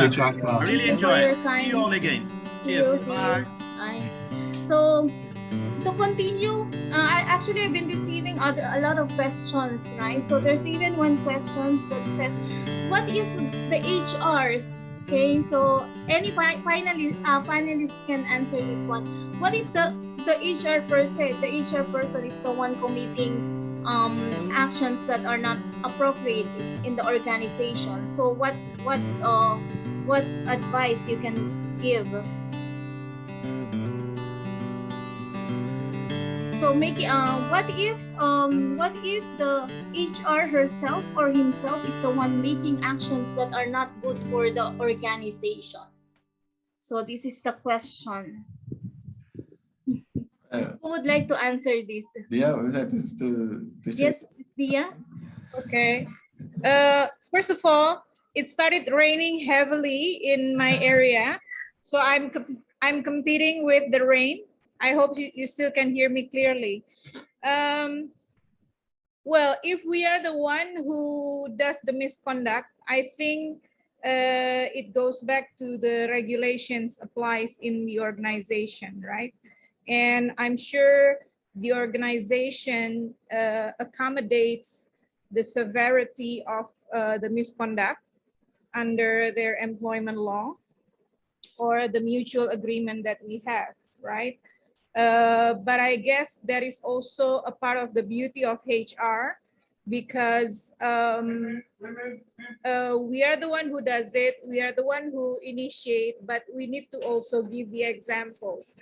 you, Jack. Jack. I really Thank you for enjoyed. your See time. you all again. See Cheers. you. See you. Bye. Bye. So to continue, I've been receiving a lot of questions, right? So there's even one question that says, what if the HR, okay, so any panelists can answer this one. What if the HR person is the one committing actions that are not appropriate in the organization? So what advice you can give? So what if the HR herself or himself is the one making actions that are not good for the organization? So this is the question. Who would like to answer this? Dia, would you like to Yes, Dia. Okay. First of all, it started raining heavily in my area, so I'm competing with the rain. I hope you still can hear me clearly. Well, if we are the one who does the misconduct, I think it goes back to the regulations applies in the organization, right? And I'm sure the organization accommodates the severity of the misconduct under their employment law or the mutual agreement that we have, right? But I guess that is also a part of the beauty of HR because we are the one who does it, we are the one who initiate, but we need to also give the examples.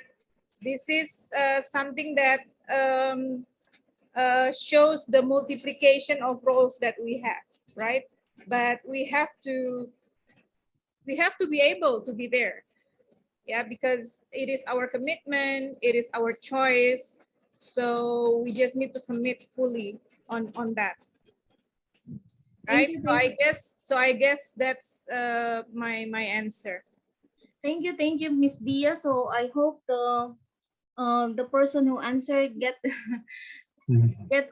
This is something that shows the multiplication of roles that we have, right? But we have to be able to be there. Yeah, because it is our commitment, it is our choice. So we just need to commit fully on that. Right? So I guess that's my answer. Thank you, Miss Dia. So I hope the person who answered get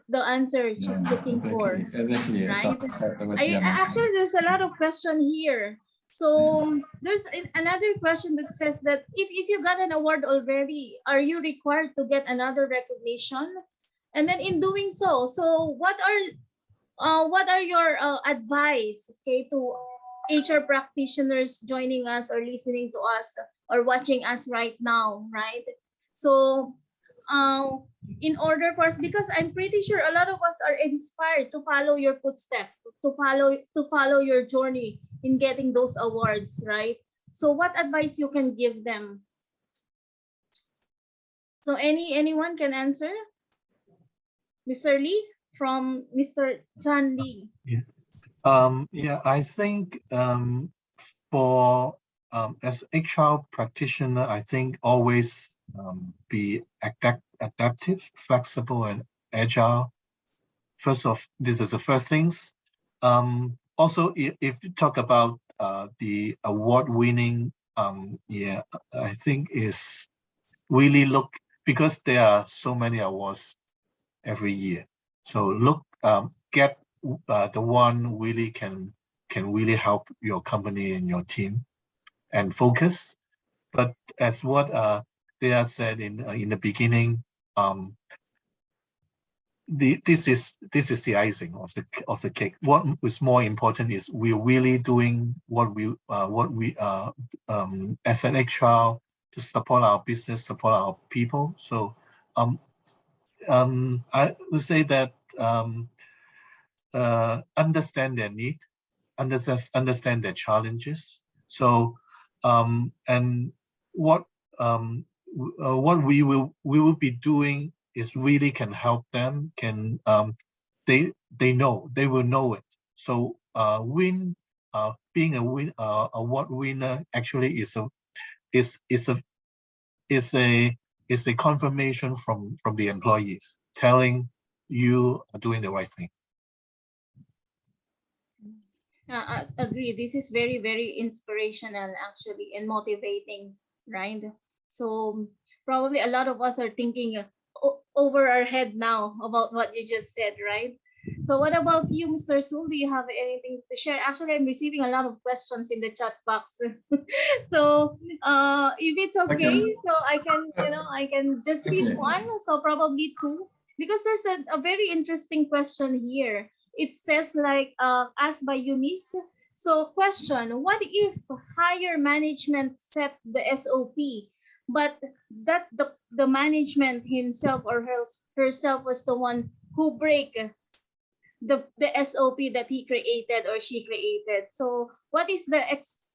the answer she's looking for. Exactly. Right? Actually, there's a lot of question here. So there's another question that says that if you got an award already, are you required to get another recognition? And then in doing so, what are your advice, okay, to HR practitioners joining us or listening to us or watching us right now, right? So in order for us, because I'm pretty sure a lot of us are inspired to follow your footsteps, to follow your journey in getting those awards, right? So what advice you can give them? So anyone can answer? Mr. Lee, from Mr. Chan Lee. Yeah, I think for as HR practitioner, I think always be adaptive, flexible, and agile. This is the first things. Also, if you talk about the award-winning, yeah, I think is really look, because there are so many awards every year. So look, get the one really can really help your company and your team, and focus. But as what Thea said in the beginning, this is the icing of the cake. What is more important is we're really doing what we as an HR to support our business, support our people. So I would say that understand their need, understand their challenges. So and what we will be doing is really can help them. Can they will know it. So being a award winner actually is a confirmation from the employees telling you are doing the right thing. I agree. This is very, very inspirational actually and motivating, right? So probably a lot of us are thinking over our head now about what you just said, right? So what about you, Mr. Sul? Do you have anything to share? Actually, I'm receiving a lot of questions in the chat box. So if it's okay, Okay. so I can just read Okay. one, so probably two, because there's a very interesting question here. It says like asked by Eunice. So question, what if higher management set the SOP, but that the management himself or herself was the one who break the SOP that he created or she created. So what is the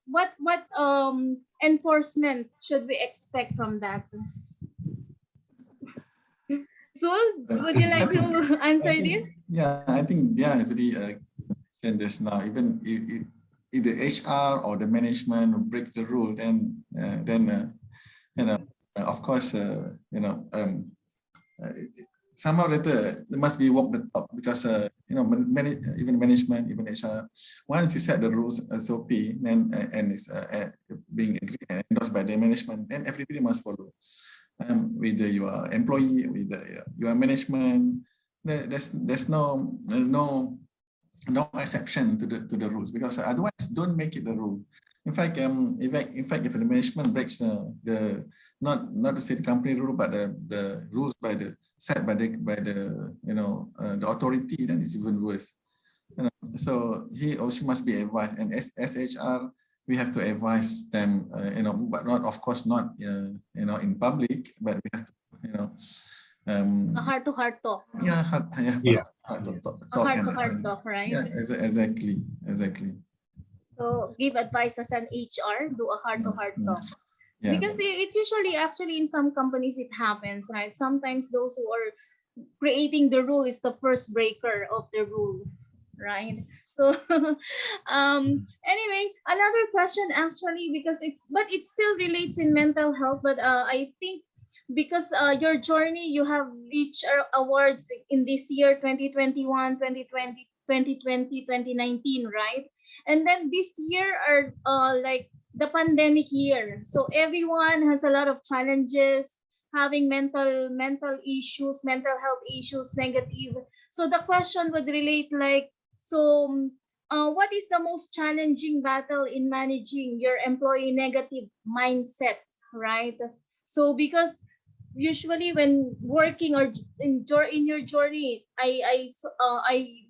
what enforcement should we expect from that? So would you like to answer this? Yeah, I think actually then there's now even if the HR or the management breaks the rule, then of course somehow later there must be walk the talk, because even management, even HR, once you set the rules SOP, then and it's being endorsed by the management, then everybody must follow. With your employee, with your management, there's no exception to the rules, because otherwise don't make it the rule. In fact, if the management breaks the not to say the company rule, but the rules set by the the authority, then it's even worse. So he or she must be advised, and as HR, we have to advise them, but not, of course, not in public, but we have to, A heart-to-heart talk. Yeah, A heart-to-heart talk, right? Yeah, exactly. So give advice as an HR, do a heart-to-heart talk. Yeah. Because it usually, actually, in some companies it happens, right? Sometimes those who are creating the rule is the first breaker of the rule, right? So anyway, another question actually, because it still relates in mental health, but I think because your journey, you have reached awards in this year, 2021, 2020, 2020, 2019, right? And then this year are like the pandemic year. So everyone has a lot of challenges, having mental issues, mental health issues, negative. So the question would relate like, so what is the most challenging battle in managing your employee negative mindset, right? So because usually when working or in your journey, I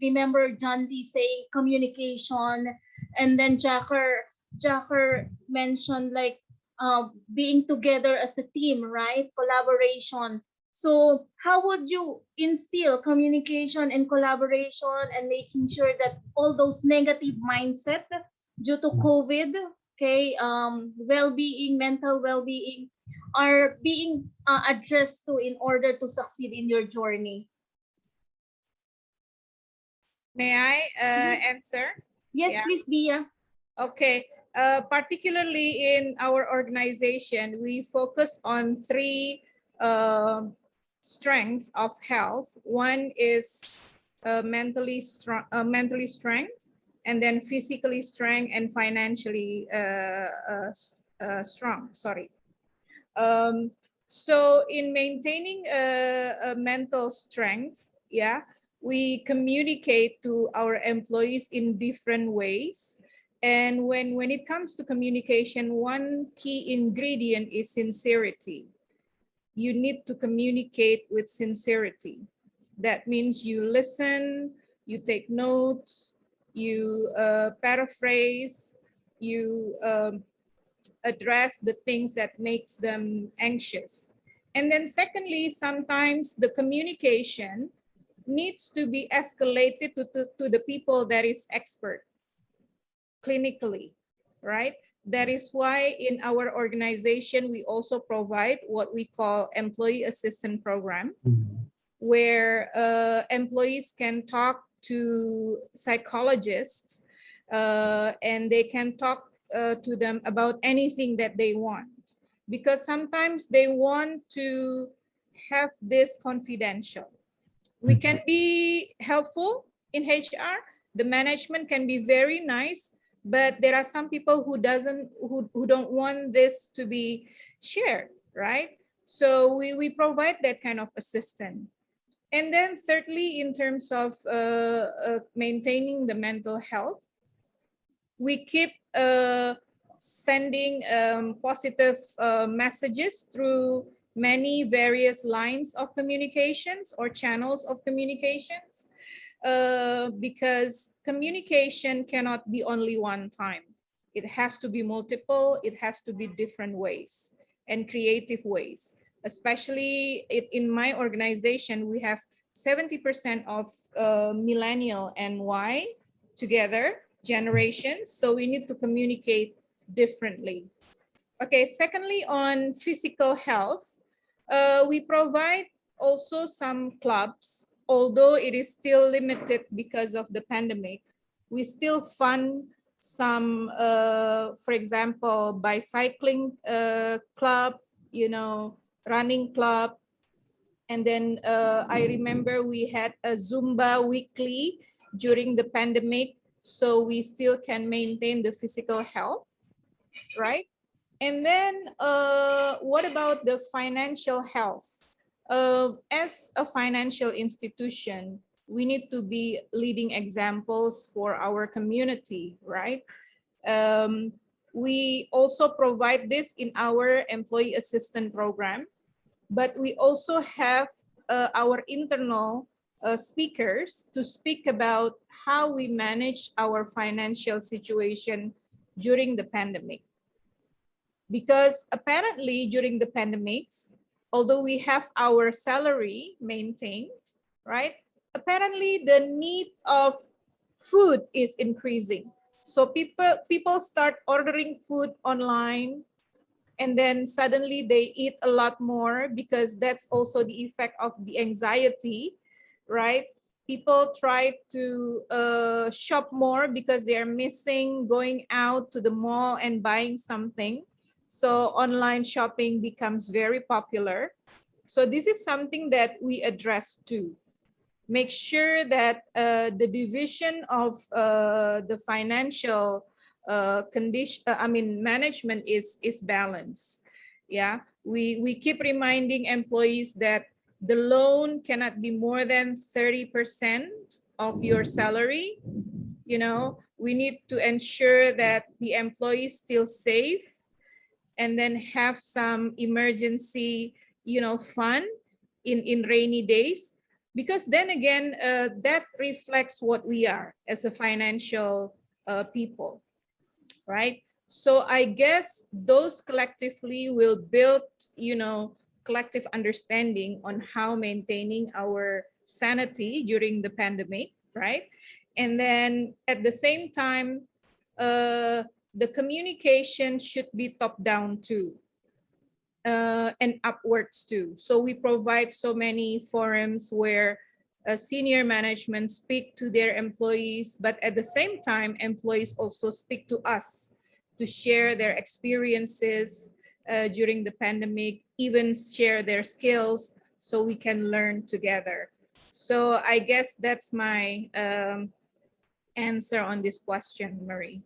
remember John Lee saying communication, and then Jacker mentioned like being together as a team, right? Collaboration. So how would you instill communication and collaboration and making sure that all those negative mindset due to COVID, okay, well-being, mental well-being, are being addressed to in order to succeed in your journey? May I answer? Yes, Yeah. please, Dia. Okay. Particularly in our organization, we focus on three strengths of health. One is mentally strength, and then physically strong and financially strong. Sorry. So in maintaining a mental strength, yeah, we communicate to our employees in different ways. And when it comes to communication, one key ingredient is sincerity. You need to communicate with sincerity. That means you listen, you take notes, you paraphrase, you address the things that makes them anxious. And then secondly, sometimes the communication needs to be escalated to the people that is expert clinically, right? That is why in our organization, we also provide what we call employee assistant program, where employees can talk to psychologists and they can talk to them about anything that they want, because sometimes they want to have this confidential. We can be helpful in HR. The management can be very nice, but there are some people who don't want this to be shared, right? So we provide that kind of assistance. And then thirdly, in terms of maintaining the mental health, we keep sending positive messages through many various lines of communications or channels of communications, because communication cannot be only one time. It has to be multiple, it has to be different ways and creative ways. Especially in my organization, we have 70% of millennial and Y together generations. So we need to communicate differently. Okay, secondly, on physical health, we provide also some clubs, although it is still limited because of the pandemic. We still fund some, for example, bicycling club, you know, running club. And then I remember we had a Zumba weekly during the pandemic, so we still can maintain the physical health, right? And then what about the financial health? As a financial institution, we need to be leading examples for our community, right? We also provide this in our employee assistance program, but we also have our internal speakers to speak about how we manage our financial situation during the pandemic. Because apparently during the pandemics, although we have our salary maintained, right? Apparently the need of food is increasing. So people start ordering food online, and then suddenly they eat a lot more, because that's also the effect of the anxiety, right? People try to shop more because they are missing going out to the mall and buying something. So online shopping becomes very popular. So this is something that we address too. Make sure that the division of the financial management is balanced. Yeah, we keep reminding employees that the loan cannot be more than 30% of your salary. You know, we need to ensure that the employees still safe, and then have some emergency, you know, fund in rainy days, because then again, that reflects what we are as a financial people, right? So I guess those collectively will build, you know, collective understanding on how maintaining our sanity during the pandemic, right? And then at the same time, the communication should be top down too, and upwards too. So we provide so many forums where senior management speak to their employees, but at the same time, employees also speak to us to share their experiences during the pandemic, even share their skills so we can learn together. So I guess that's my answer on this question, Marie.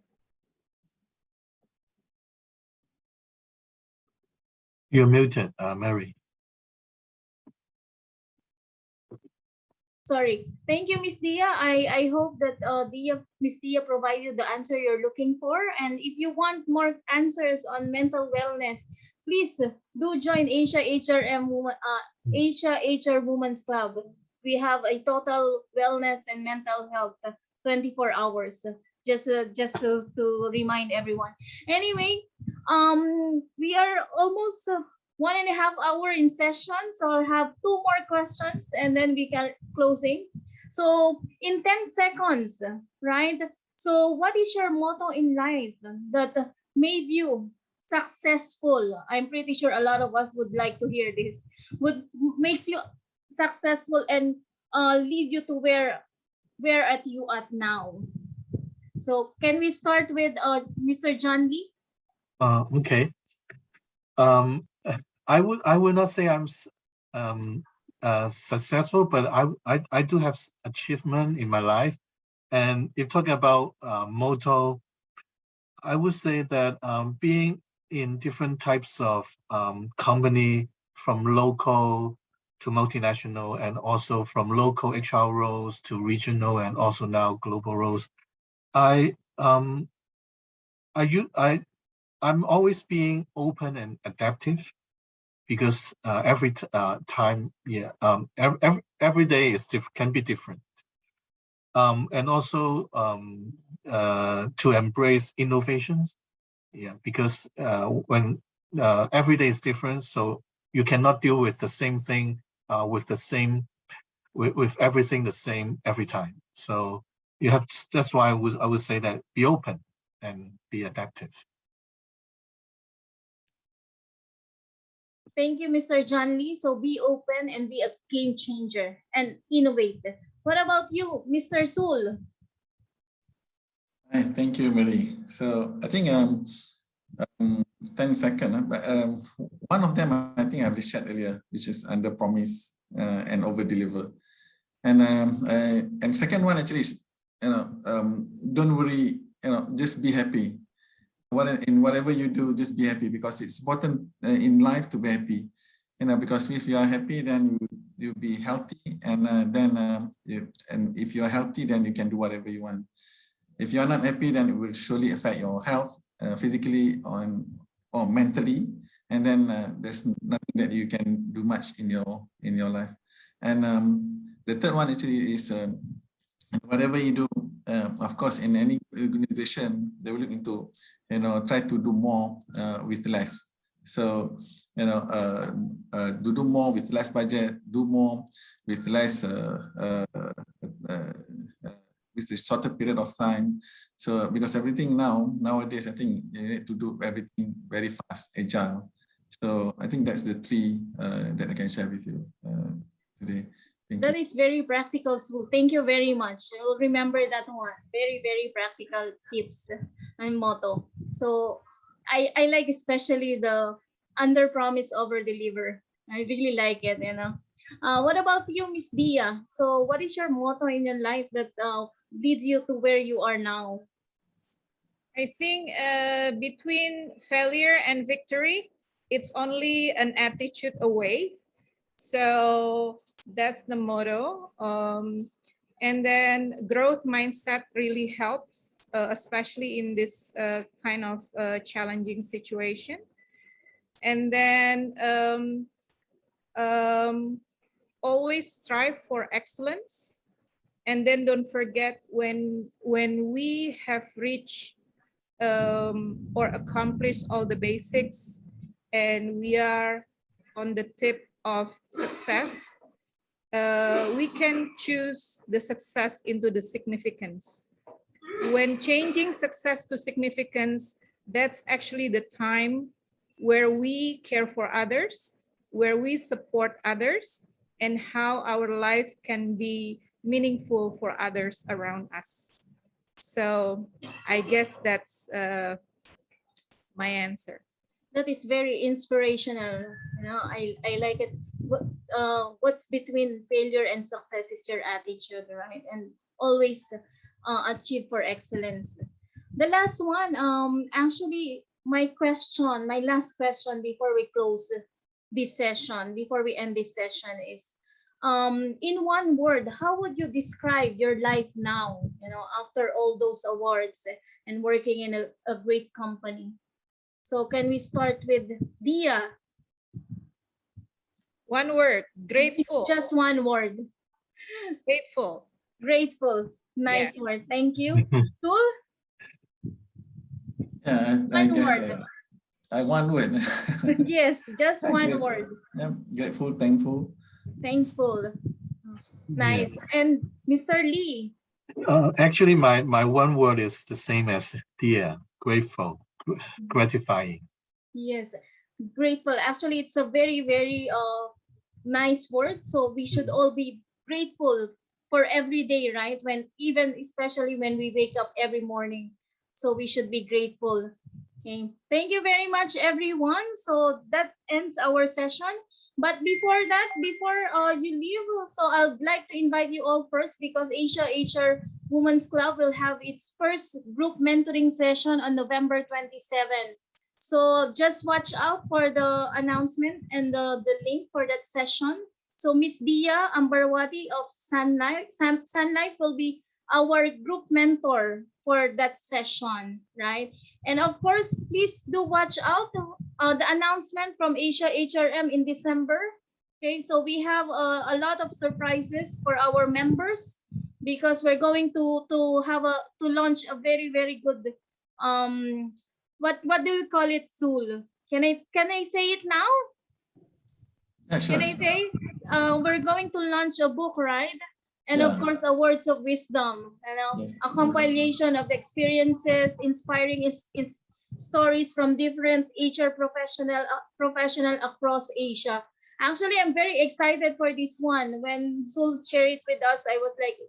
You're muted, Mary. Sorry. Thank you, Miss Dia. I hope that Miss Dia provided the answer you're looking for. And if you want more answers on mental wellness, please do join Asia HR Women's Club. We have a total wellness and mental health 24 hours. Just to remind everyone. Anyway, we are almost 1.5 hours in session, so I'll have 2 more questions and then we can closing. So in 10 seconds, right? So what is your motto in life that made you successful? I'm pretty sure a lot of us would like to hear this. What makes you successful and lead you to where at you at now? So can we start with Mr. John Lee? Okay. I would not say I'm successful, but I do have achievement in my life. And if talking about motto, I would say that being in different types of company, from local to multinational, and also from local HR roles to regional and also now global roles. I'm always being open and adaptive, because every time, every day is can be different. And also to embrace innovations, because when every day is different, so you cannot deal with the same thing with everything the same every time. So you have to, that's why I would say that be open and be adaptive. Thank you, Mr. John Lee. So be open and be a game changer and innovate. What about you, Mr. Sul? Hi, thank you, Mary. So I think 10 seconds, but one of them I think I've shared earlier, which is under promise and over deliver. And second one actually is, don't worry, just be happy. In whatever you do, just be happy, because it's important in life to be happy. Because if you are happy, then you'll be healthy, and if you are healthy, then you can do whatever you want. If you are not happy, then it will surely affect your health, physically or mentally, and then there's nothing that you can do much in your life. And the third one actually is whatever you do, of course, in any organization, they will look into, try to do more with less. So, do more with less budget, do more with less, with a shorter period of time. So, because everything nowadays, I think you need to do everything very fast, agile. So, I think that's the three that I can share with you today. That is very practical, Sul. Thank you very much. I'll remember that one. Very, very practical tips and motto. So I like especially the under promise, over deliver. I really like it, What about you, Miss Dia? So what is your motto in your life that leads you to where you are now? I think between failure and victory, it's only an attitude away. So that's the motto. And then growth mindset really helps, especially in this kind of challenging situation. And then always strive for excellence. And then don't forget, when we have reached or accomplished all the basics and we are on the tip of success, we can choose the success into the significance. When changing success to significance, that's actually the time where we care for others, where we support others, and how our life can be meaningful for others around us. So I guess that's my answer. That is very inspirational. I like it. What's between failure and success is your attitude, right? And always achieve for excellence. The last one, actually, my last question before we close this session, before we end this session is, in one word, how would you describe your life now, after all those awards and working in a great company? So can we start with Dia? One word, grateful. Just one word. Grateful. Grateful. Nice word. Thank you. Tul? Yeah, I guess one word. Yes, just one word. Yeah, grateful, thankful. Thankful. Nice. Yeah. And Mr. Lee? Actually, my one word is the same as Dia, grateful, gratifying. Yes, grateful. Actually, it's a very, very nice word. So we should all be grateful for every day, right? Especially when we wake up every morning. So we should be grateful. Okay. Thank you very much, everyone. So that ends our session. But before that, before you leave, so I'd like to invite you all first, because Asia HR Women's Club will have its first group mentoring session on November 27. So just watch out for the announcement and the link for that session. So Miss Dia Ambarwati of Sun Life will be our group mentor for that session, right? And of course, please do watch out the announcement from Asia HRM in December. Okay, so we have a lot of surprises for our members because we're going to launch a very good what do we call it, Sul? Can I say it now? Yeah, sure, Can I sure. say? We're going to launch a book, right? And of Yeah. course, a words of wisdom, Yes. a compilation of experiences, inspiring stories from different HR professional across Asia. Actually, I'm very excited for this one. When Sul shared it with us, I was like,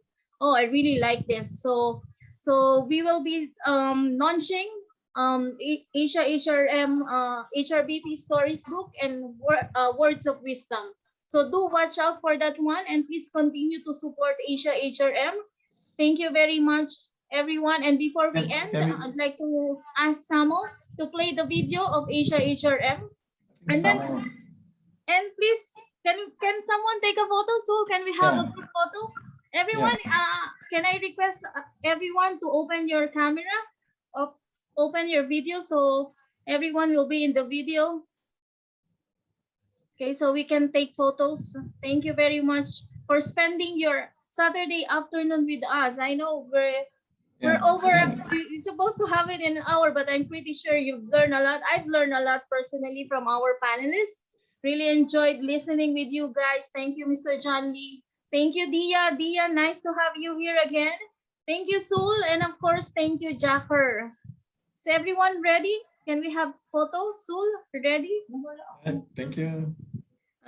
oh, I really like this. So we will be launching Asia HRM HRBP stories book and words of wisdom. So do watch out for that one, and please continue to support Asia HRM. Thank you very much, everyone. And before we end, I'd like to ask Samo to play the video of Asia HRM. And then, and please, can someone take a photo? So can we have a group photo? Everyone, can I request everyone to open your camera, open your video, so everyone will be in the video. Okay, so we can take photos. Thank you very much for spending your Saturday afternoon with us. I know we're over. You're supposed to have it in an hour, but I'm pretty sure you've learned a lot. I've learned a lot personally from our panelists. Really enjoyed listening with you guys. Thank you, Mr. John Lee. Thank you, Dia. Dia, nice to have you here again. Thank you, Sul, and of course, thank you, Jacker. Is everyone ready? Can we have photo? Sul, ready? Thank you.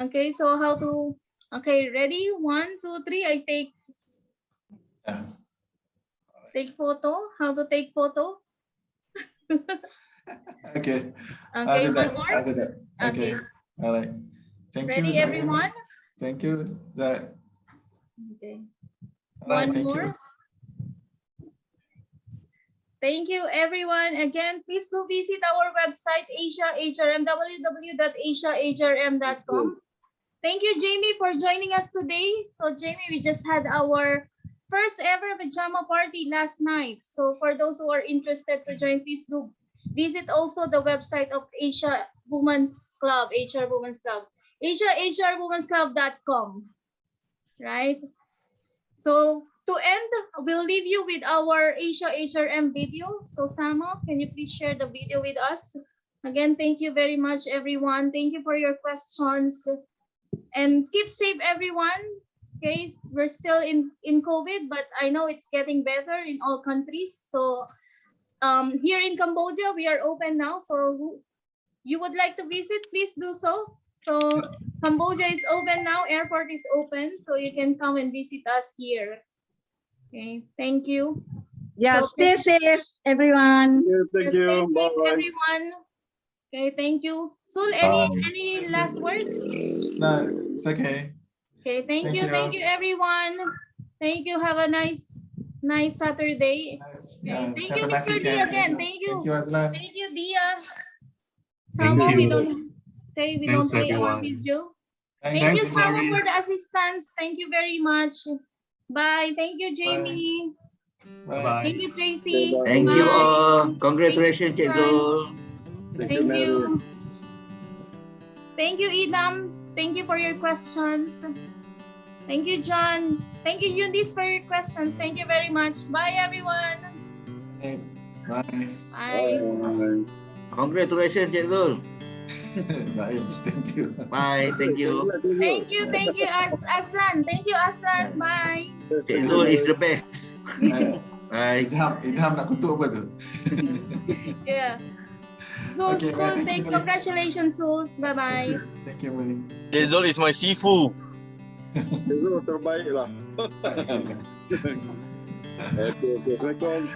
Okay, so how to, okay, ready? 1, 2, 3, I take. Yeah. Take photo. How to take photo? Okay. Okay, one more. I'll do that. Okay. All right. Thank ready, you. everyone? Thank you. Okay. All right, One more. Thank you, everyone. Again, please do visit our website, Asia HRM, www.asiahrm.com. Thank you, Jamie, for joining us today. So, Jamie, we just had our first ever pajama party last night. So, for those who are interested to join, please do visit also the website of Asia Women's Club, HR Women's Club, AsiaHRWomensClub.com. Right? So, to end, we'll leave you with our Asia HRM video. So, Samo, can you please share the video with us? Again, thank you very much, everyone. Thank you for your questions. And keep safe, everyone. Okay, we're still in COVID, but I know it's getting better in all countries. So here in Cambodia, we are open now. So you would like to visit, please do so. So Cambodia is open now. Airport is open, so you can come and visit us here. Okay, thank you. Yeah, so, stay safe, everyone. Thank you. Stay safe, everyone. Okay, thank you. Sul, any last words? No, it's okay. Okay, thank you, everyone. Thank you. Have a nice Saturday. Okay, thank you, Mr. D again. Thank you. Thank you, Dia. Samo, we don't play our video. Thank you, Samo, for the assistance. Thank you very much. Bye. Thank you, Jamie. Bye. Thank you, Tracy. Thank you all. Congratulations, Cik Zul. Thank you. Thank you, Idam. Thank you for your questions. Thank you, John. Thank you, Eunice, for your questions. Thank you very much. Bye, everyone. Bye. Bye. Congratulations, Cik Zul. Thank you. Bye. Thank you. Thank you, Aslan. Thank you, Aslan. Bye. Cik Zul is the best. Bye. Idham nak kutuk apa tu? Yeah. Zul, okay, thank you. Congratulations, Zuls. Bye-bye. Thank you, Mali. Zul is my Sifu. Zul terbaik lah. Okay. Assalamualaikum.